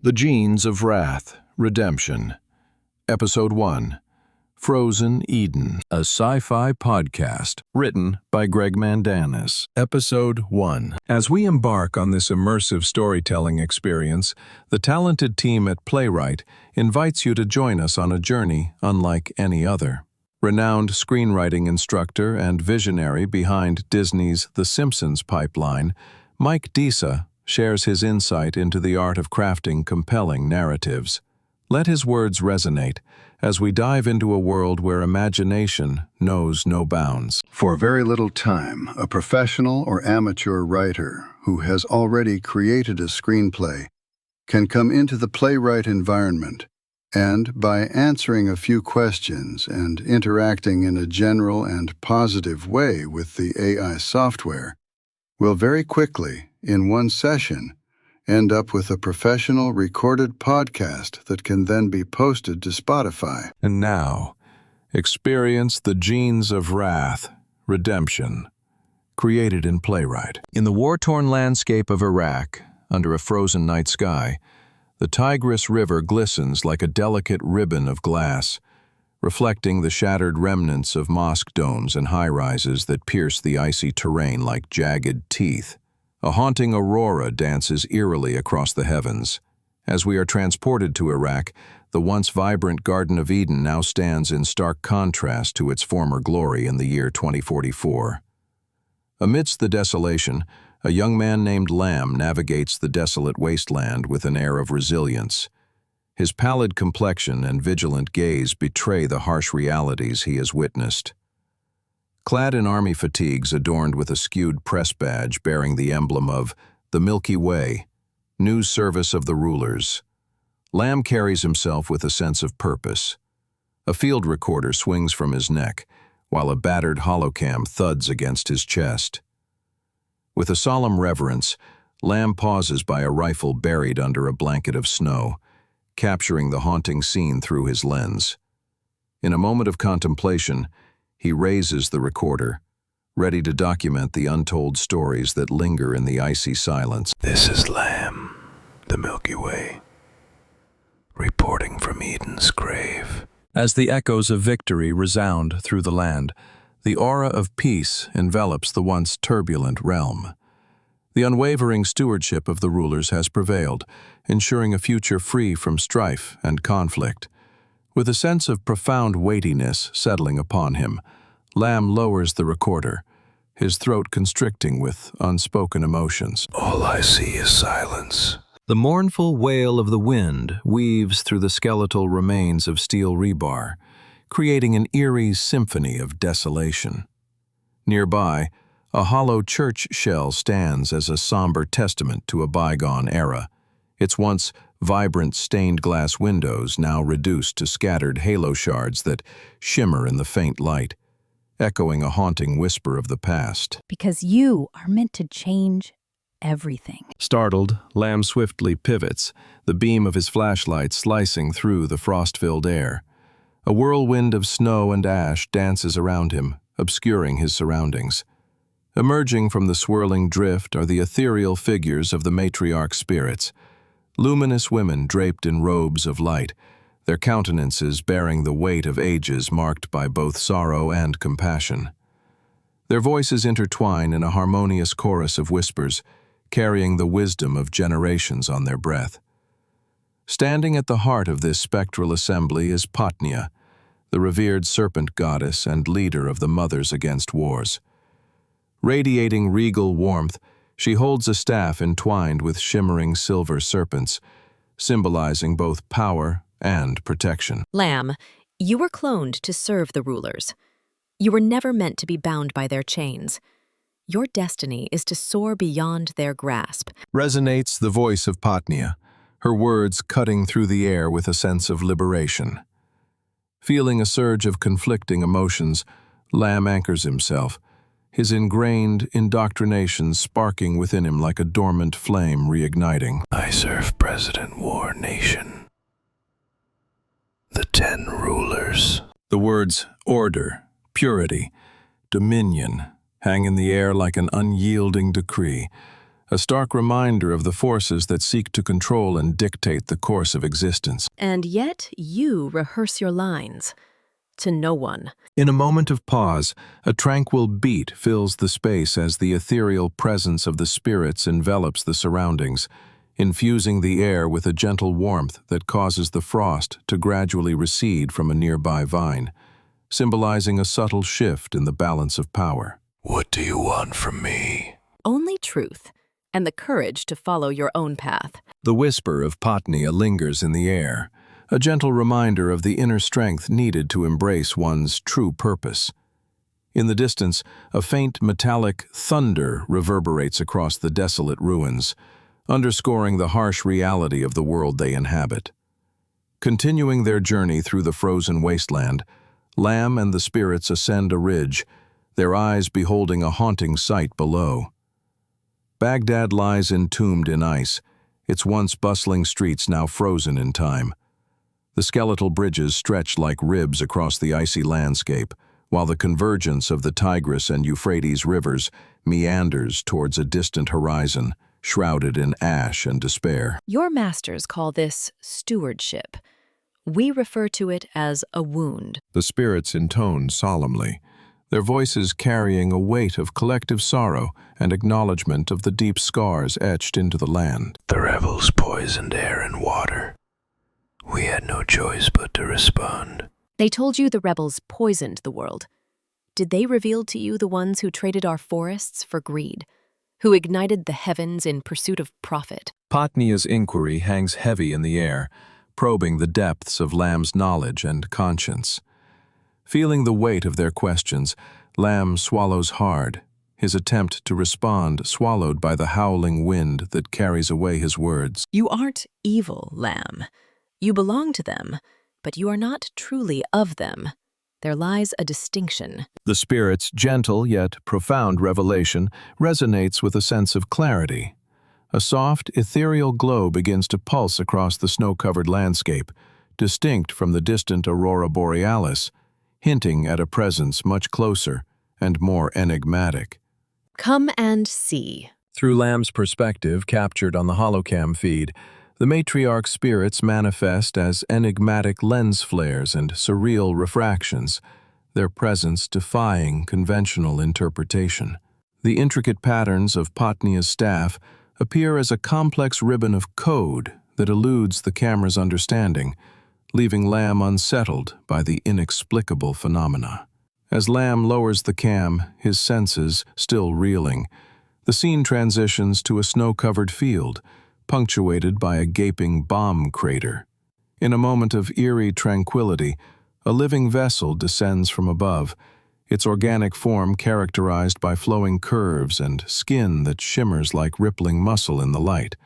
The Genes of Wrath, Redemption. Episode 1. Frozen Eden, a sci-fi podcast, written by Greg Mandanis. Episode 1. As we embark on this immersive storytelling experience, the talented team at Playwright invites you to join us on a journey unlike any other. Renowned screenwriting instructor and visionary behind Disney's The Simpsons pipeline, Mike Disa shares his insight into the art of crafting compelling narratives. Let his words resonate as we dive into a world where imagination knows no bounds. For very little time, a professional or amateur writer who has already created a screenplay can come into the Playwright environment and, by answering a few questions and interacting in a general and positive way with the AI software, will very quickly, in one session, end up with a professional recorded podcast that can then be posted to Spotify. And now, experience the Genes of Wrath, Redemption, created in Playwright. In the war-torn landscape of Iraq, under a frozen night sky, the Tigris River glistens like a delicate ribbon of glass, reflecting the shattered remnants of mosque domes and high-rises that pierce the icy terrain like jagged teeth. A haunting aurora dances eerily across the heavens. As we are transported to Iraq, the once vibrant Garden of Eden now stands in stark contrast to its former glory in the year 2044. Amidst the desolation, a young man named Lamb navigates the desolate wasteland with an air of resilience. His pallid complexion and vigilant gaze betray the harsh realities he has witnessed. Clad in army fatigues adorned with a skewed press badge bearing the emblem of the Milky Way, news service of the rulers, Lamb carries himself with a sense of purpose. A field recorder swings from his neck, while a battered holocam thuds against his chest. With a solemn reverence, Lamb pauses by a rifle buried under a blanket of snow, capturing the haunting scene through his lens. In a moment of contemplation, he raises the recorder, ready to document the untold stories that linger in the icy silence. This is Lamb, the Milky Way, reporting from Eden's grave. As the echoes of victory resound through the land, the aura of peace envelops the once turbulent realm. The unwavering stewardship of the rulers has prevailed, ensuring a future free from strife and conflict. With a sense of profound weightiness settling upon him, Lamb lowers the recorder, his throat constricting with unspoken emotions. All I see is silence. The mournful wail of the wind weaves through the skeletal remains of steel rebar, creating an eerie symphony of desolation. Nearby, a hollow church shell stands as a somber testament to a bygone era, its once vibrant stained glass windows now reduced to scattered halo shards that shimmer in the faint light, echoing a haunting whisper of the past. Because you are meant to change everything. Startled, Lamb swiftly pivots, the beam of his flashlight slicing through the frost-filled air. A whirlwind of snow and ash dances around him, obscuring his surroundings. Emerging from the swirling drift are the ethereal figures of the matriarch spirits, luminous women draped in robes of light, their countenances bearing the weight of ages marked by both sorrow and compassion. Their voices intertwine in a harmonious chorus of whispers, carrying the wisdom of generations on their breath. Standing at the heart of this spectral assembly is Patnia, the revered serpent goddess and leader of the Mothers Against Wars. Radiating regal warmth, she holds a staff entwined with shimmering silver serpents, symbolizing both power and protection. Lamb, you were cloned to serve the rulers. You were never meant to be bound by their chains. Your destiny is to soar beyond their grasp. Resonates the voice of Patnia, her words cutting through the air with a sense of liberation. Feeling a surge of conflicting emotions, Lamb anchors himself, his ingrained indoctrination sparking within him like a dormant flame reigniting. I serve President War Nation. The 10 rulers. The words order, purity, dominion hang in the air like an unyielding decree, a stark reminder of the forces that seek to control and dictate the course of existence. And yet you rehearse your lines. To no one. In a moment of pause, a tranquil beat fills the space as the ethereal presence of the spirits envelops the surroundings, infusing the air with a gentle warmth that causes the frost to gradually recede from a nearby vine, symbolizing a subtle shift in the balance of power. What do you want from me? Only truth, and the courage to follow your own path. The whisper of Patnia lingers in the air, a gentle reminder of the inner strength needed to embrace one's true purpose. In the distance, a faint metallic thunder reverberates across the desolate ruins, underscoring the harsh reality of the world they inhabit. Continuing their journey through the frozen wasteland, Lamb and the spirits ascend a ridge, their eyes beholding a haunting sight below. Baghdad lies entombed in ice, its once bustling streets now frozen in time. The skeletal bridges stretch like ribs across the icy landscape, while the convergence of the Tigris and Euphrates rivers meanders towards a distant horizon, shrouded in ash and despair. Your masters call this stewardship. We refer to it as a wound. The spirits intone solemnly, their voices carrying a weight of collective sorrow and acknowledgement of the deep scars etched into the land. The rebels poisoned air and water. We had no choice but to respond. They told you the rebels poisoned the world. Did they reveal to you the ones who traded our forests for greed, who ignited the heavens in pursuit of profit? Patnia's inquiry hangs heavy in the air, probing the depths of Lamb's knowledge and conscience. Feeling the weight of their questions, Lamb swallows hard, his attempt to respond swallowed by the howling wind that carries away his words. You aren't evil, Lamb. You belong to them, but you are not truly of them. There lies a distinction. The spirit's gentle yet profound revelation resonates with a sense of clarity. A soft, ethereal glow begins to pulse across the snow-covered landscape, distinct from the distant aurora borealis, hinting at a presence much closer and more enigmatic. Come and see. Through Lamb's perspective, captured on the holocam feed, the matriarch spirits manifest as enigmatic lens flares and surreal refractions, their presence defying conventional interpretation. The intricate patterns of Patnia's staff appear as a complex ribbon of code that eludes the camera's understanding, leaving Lamb unsettled by the inexplicable phenomena. As Lamb lowers the cam, his senses still reeling, the scene transitions to a snow-covered field, punctuated by a gaping bomb crater. In a moment of eerie tranquility, a living vessel descends from above, its organic form characterized by flowing curves and skin that shimmers like rippling muscle in the light,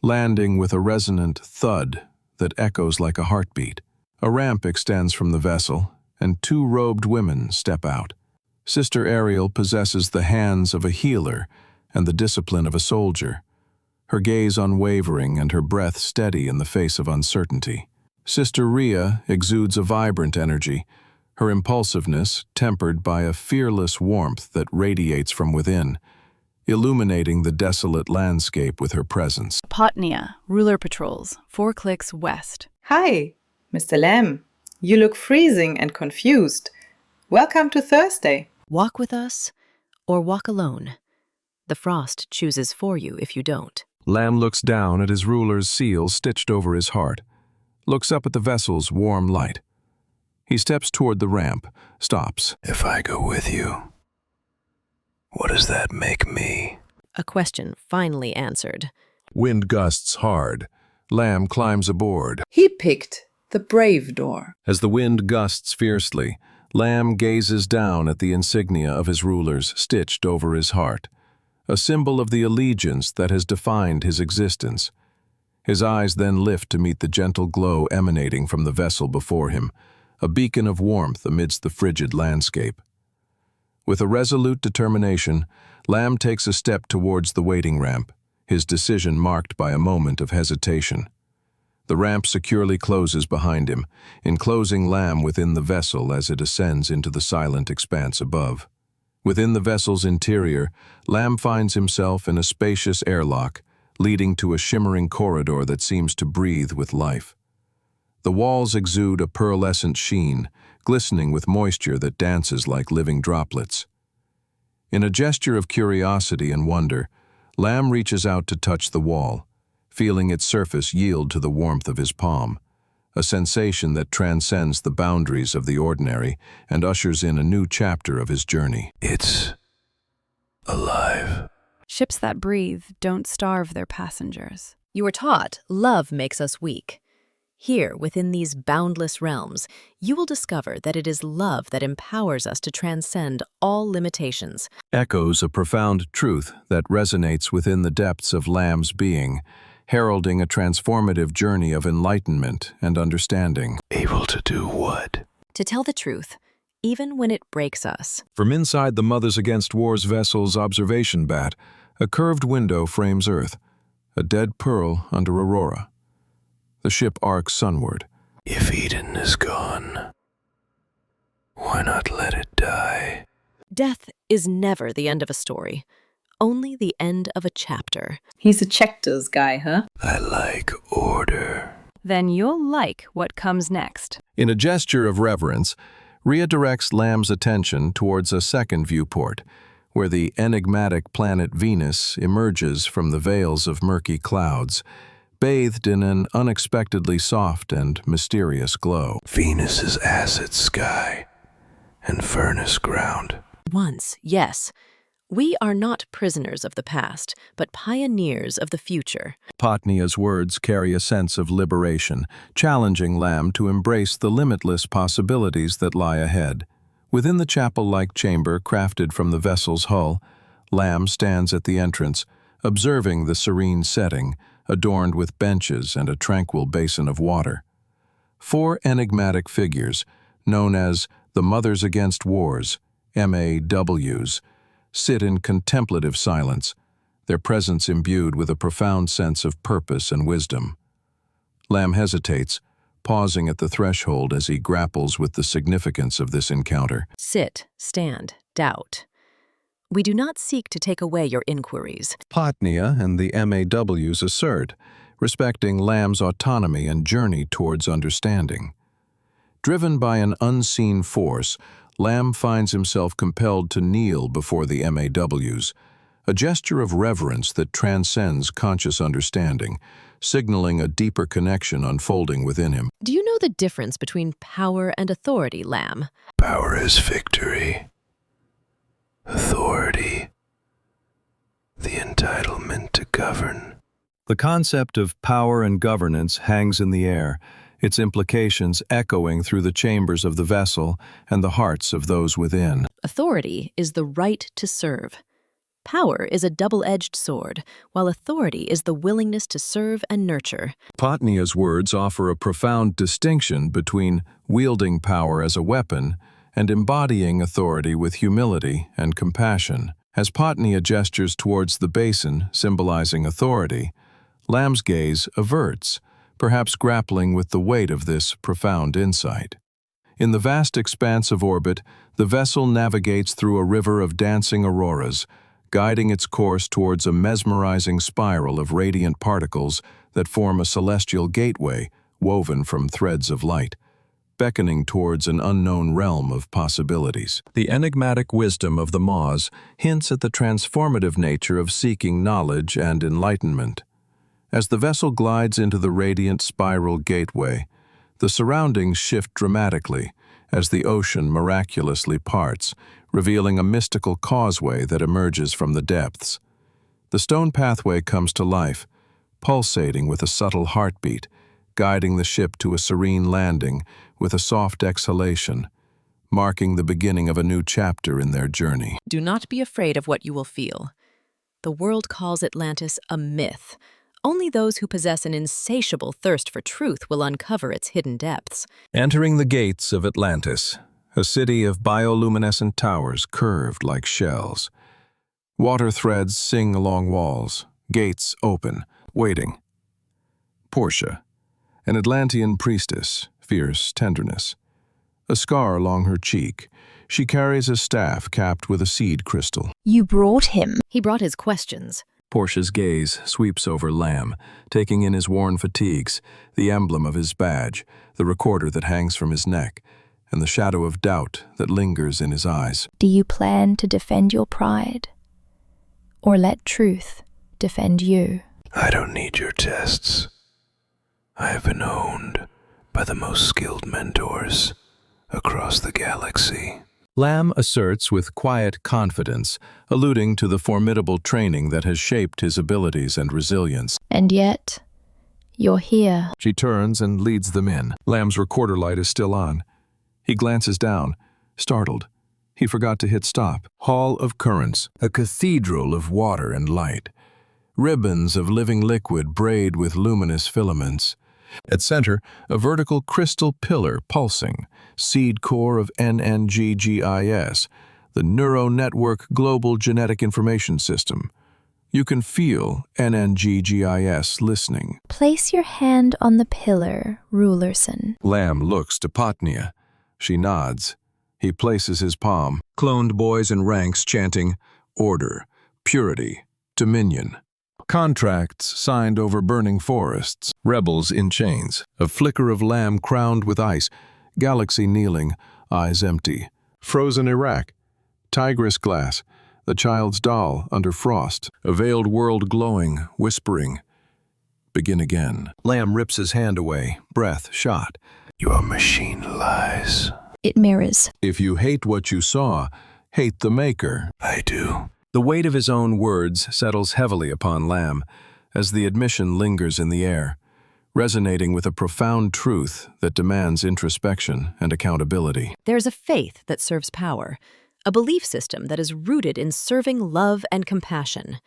landing with a resonant thud that echoes like a heartbeat. A ramp extends from the vessel, and two robed women step out. Sister Ariel possesses the hands of a healer and the discipline of a soldier, her gaze unwavering and her breath steady in the face of uncertainty. Sister Rhea exudes a vibrant energy, her impulsiveness tempered by a fearless warmth that radiates from within, illuminating the desolate landscape with her presence. Patnia, ruler patrols, 4 clicks west. Hi, Mr. Lamb. You look freezing and confused. Welcome to Thursday. Walk with us or walk alone. The frost chooses for you if you don't. Lamb looks down at his ruler's seal stitched over his heart, looks up at the vessel's warm light. He steps toward the ramp, stops. If I go with you, what does that make me? A question finally answered. Wind gusts hard. Lamb climbs aboard. He picked the brave door. As the wind gusts fiercely, Lamb gazes down at the insignia of his rulers stitched over his heart, a symbol of the allegiance that has defined his existence. His eyes then lift to meet the gentle glow emanating from the vessel before him, a beacon of warmth amidst the frigid landscape. With a resolute determination, Lamb takes a step towards the waiting ramp, his decision marked by a moment of hesitation. The ramp securely closes behind him, enclosing Lamb within the vessel as it ascends into the silent expanse above. Within the vessel's interior, Lamb finds himself in a spacious airlock, leading to a shimmering corridor that seems to breathe with life. The walls exude a pearlescent sheen, glistening with moisture that dances like living droplets. In a gesture of curiosity and wonder, Lamb reaches out to touch the wall, feeling its surface yield to the warmth of his palm, a sensation that transcends the boundaries of the ordinary and ushers in a new chapter of his journey. It's alive. Ships that breathe don't starve their passengers. You were taught love makes us weak. Here, within these boundless realms, you will discover that it is love that empowers us to transcend all limitations. Echoes a profound truth that resonates within the depths of Lamb's being, heralding a transformative journey of enlightenment and understanding. Able to do what? To tell the truth, even when it breaks us. From inside the Mothers Against War's vessel's observation bat, a curved window frames Earth, a dead pearl under aurora. The ship arcs sunward. If Eden is gone, why not let it die? Death is never the end of a story, only the end of a chapter. He's a Chapters guy, huh? I like order. Then you'll like what comes next. In a gesture of reverence, Rhea directs Lamb's attention towards a second viewport, where the enigmatic planet Venus emerges from the veils of murky clouds, bathed in an unexpectedly soft and mysterious glow. Venus is acid sky and furnace ground. Once, yes. We are not prisoners of the past, but pioneers of the future. Potnia's words carry a sense of liberation, challenging Lamb to embrace the limitless possibilities that lie ahead. Within the chapel-like chamber crafted from the vessel's hull, Lamb stands at the entrance, observing the serene setting, adorned with benches and a tranquil basin of water. 4 enigmatic figures, known as the Mothers Against Wars, MAWs, sit in contemplative silence, their presence imbued with a profound sense of purpose and wisdom. Lamb hesitates, pausing at the threshold as he grapples with the significance of this encounter. Sit, stand, doubt. We do not seek to take away your inquiries. Potnia and the MAWs assert, respecting Lamb's autonomy and journey towards understanding. Driven by an unseen force, Lamb finds himself compelled to kneel before the MAWs, a gesture of reverence that transcends conscious understanding, signaling a deeper connection unfolding within him. Do you know the difference between power and authority, Lamb? Power is victory. Authority. The entitlement to govern. The concept of power and governance hangs in the air, its implications echoing through the chambers of the vessel and the hearts of those within. Authority is the right to serve. Power is a double-edged sword, while authority is the willingness to serve and nurture. Potnia's words offer a profound distinction between wielding power as a weapon and embodying authority with humility and compassion. As Potnia gestures towards the basin symbolizing authority, Lamb's gaze averts, perhaps grappling with the weight of this profound insight. In the vast expanse of orbit, the vessel navigates through a river of dancing auroras, guiding its course towards a mesmerizing spiral of radiant particles that form a celestial gateway woven from threads of light, beckoning towards an unknown realm of possibilities. The enigmatic wisdom of the Maws hints at the transformative nature of seeking knowledge and enlightenment. As the vessel glides into the radiant spiral gateway, the surroundings shift dramatically as the ocean miraculously parts, revealing a mystical causeway that emerges from the depths. The stone pathway comes to life, pulsating with a subtle heartbeat, guiding the ship to a serene landing with a soft exhalation, marking the beginning of a new chapter in their journey. Do not be afraid of what you will feel. The world calls Atlantis a myth. Only those who possess an insatiable thirst for truth will uncover its hidden depths. Entering the gates of Atlantis, a city of bioluminescent towers curved like shells. Water threads sing along walls, gates open, waiting. Portia, an Atlantean priestess, fierce tenderness. A scar along her cheek, She carries a staff capped with a seed crystal. You brought him. He brought his questions. Portia's gaze sweeps over Lamb, taking in his worn fatigues, the emblem of his badge, the recorder that hangs from his neck, and the shadow of doubt that lingers in his eyes. Do you plan to defend your pride? Or let truth defend you? I don't need your tests. I have been honed by the most skilled mentors across the galaxy. Lamb asserts with quiet confidence, alluding to the formidable training that has shaped his abilities and resilience. And yet, you're here. She turns and leads them in. Lamb's recorder light is still on. He glances down, startled. He forgot to hit stop. Hall of Currents, a cathedral of water and light. Ribbons of living liquid braid with luminous filaments. At center, a vertical crystal pillar pulsing, seed core of NNGGIS, the Neuro Network Global Genetic Information System. You can feel NNGGIS listening. Place your hand on the pillar, Rulerson. Lamb looks to Potnia. She nods. He places his palm. Cloned boys in ranks chanting, order, purity, dominion. Contracts signed over burning forests. Rebels in chains. A flicker of Lamb crowned with ice. Galaxy kneeling, eyes empty. Frozen Iraq. Tigress glass. The child's doll under frost. A veiled world glowing, whispering. Begin again. Lamb rips his hand away, breath shot. Your machine lies. It mirrors. If you hate what you saw, hate the maker. I do. The weight of his own words settles heavily upon Lamb as the admission lingers in the air, resonating with a profound truth that demands introspection and accountability. There's a faith that serves power, a belief system that is rooted in serving love and compassion.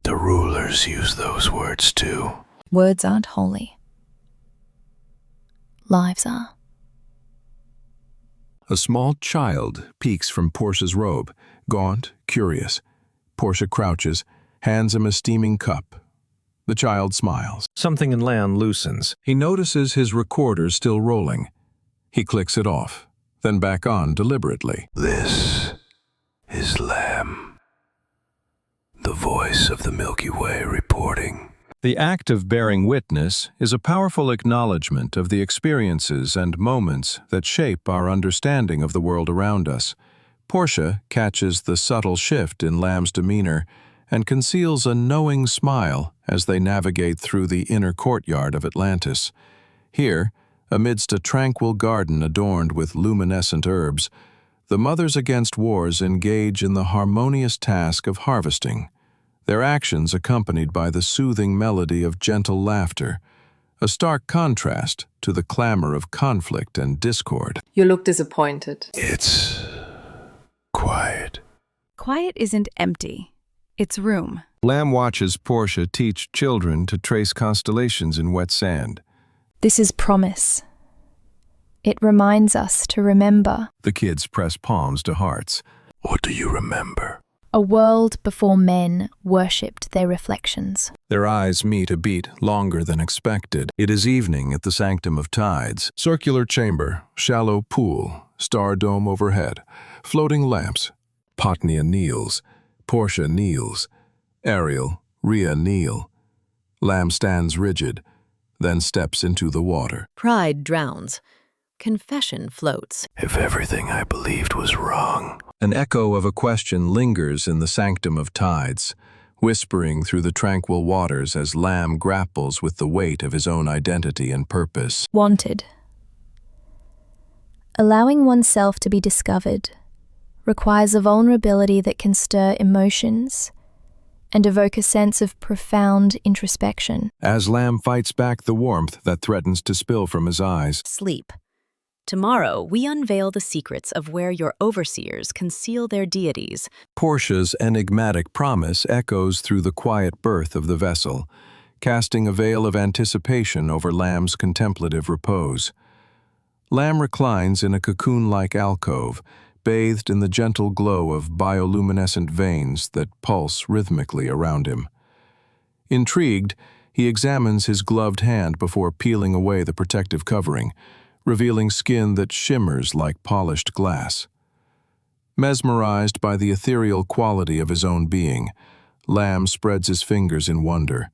The rulers use those words too. Words aren't holy. Lives are. A small child peeks from Portia's robe, gaunt, curious. Portia crouches, hands him a steaming cup. The child smiles. Something in Lamb loosens. He notices his recorder still rolling. He clicks it off, then back on deliberately. This is Lamb, the voice of the Milky Way reporting. The act of bearing witness is a powerful acknowledgement of the experiences and moments that shape our understanding of the world around us. Portia catches the subtle shift in Lamb's demeanor and conceals a knowing smile as they navigate through the inner courtyard of Atlantis. Here, amidst a tranquil garden adorned with luminescent herbs, the Mothers Against Wars engage in the harmonious task of harvesting, their actions accompanied by the soothing melody of gentle laughter, a stark contrast to the clamor of conflict and discord. You look disappointed. It's quiet. Quiet isn't empty. It's room. Lamb watches Portia teach children to trace constellations in wet sand. This is promise. It reminds us to remember. The kids press palms to hearts. What do you remember? A world before men worshipped their reflections. Their eyes meet a beat longer than expected. It is evening at the Sanctum of Tides. Circular chamber, shallow pool, star dome overhead, floating lamps. Potnia kneels. Portia kneels. Ariel, Rhea kneel. Lamb stands rigid, then steps into the water. Pride drowns. Confession floats. If everything I believed was wrong. An echo of a question lingers in the Sanctum of Tides, whispering through the tranquil waters as Lamb grapples with the weight of his own identity and purpose. Wanted. Allowing oneself to be discovered requires a vulnerability that can stir emotions and evoke a sense of profound introspection. As Lamb fights back the warmth that threatens to spill from his eyes. Sleep. Tomorrow, we unveil the secrets of where your overseers conceal their deities. Portia's enigmatic promise echoes through the quiet birth of the vessel, casting a veil of anticipation over Lamb's contemplative repose. Lamb reclines in a cocoon-like alcove, bathed in the gentle glow of bioluminescent veins that pulse rhythmically around him. Intrigued, he examines his gloved hand before peeling away the protective covering, revealing skin that shimmers like polished glass. Mesmerized by the ethereal quality of his own being, Lamb spreads his fingers in wonder,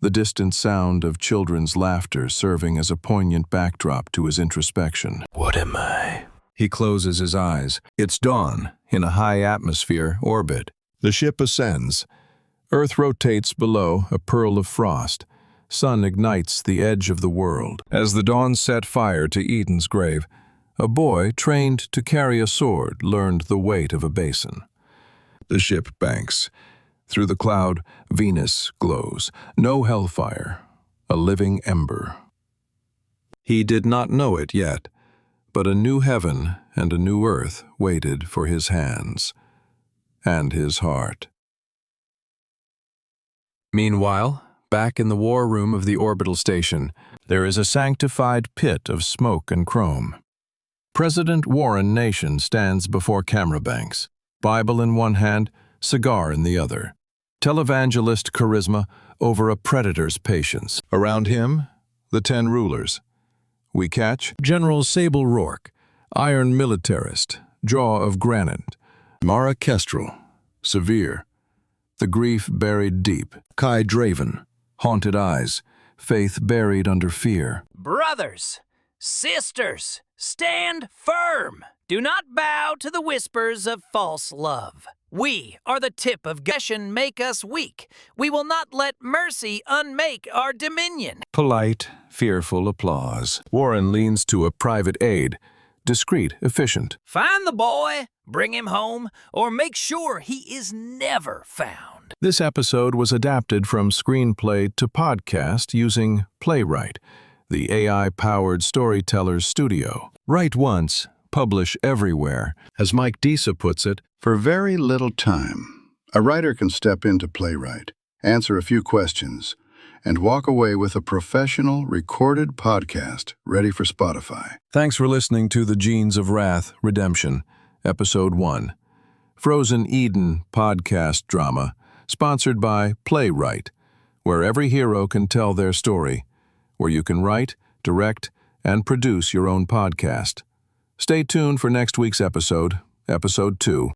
the distant sound of children's laughter serving as a poignant backdrop to his introspection. What am I? He closes his eyes. It's dawn, in a high-atmosphere orbit. The ship ascends. Earth rotates below, a pearl of frost. Sun ignites the edge of the world. As the dawn set fire to Eden's grave, a boy trained to carry a sword learned the weight of a basin. The ship banks. Through the cloud, Venus glows. No hellfire, a living ember. He did not know it yet, but a new heaven and a new earth waited for his hands and his heart. Meanwhile, back in the war room of the orbital station, there is a sanctified pit of smoke and chrome. President Warren Nation stands before camera banks, Bible in one hand, cigar in the other. Televangelist charisma over a predator's patience. Around him, the 10 rulers. We catch General Sable Rourke, iron militarist, jaw of granite. Mara Kestrel, severe, the grief buried deep. Kai Draven, haunted eyes, faith buried under fear. Brothers, sisters, stand firm. Do not bow to the whispers of false love. We are the tip of aggression make us weak. We will not let mercy unmake our dominion. Polite, fearful applause. Warren leans to a private aide, discreet, efficient. Find the boy, bring him home, or make sure he is never found. This episode was adapted from screenplay to podcast using Playwright, the AI-powered storyteller's studio. Write once, publish everywhere. As Mike Disa puts it, For very little time, a writer can step into Playwright, answer a few questions, and walk away with a professional, recorded podcast ready for Spotify. thanks for listening to The Genes of Wrath, Redemption, Episode 1. Frozen Eden podcast drama, sponsored by Playwright, where every hero can tell their story, where you can write, direct, and produce your own podcast. Stay tuned for next week's episode, Episode 2.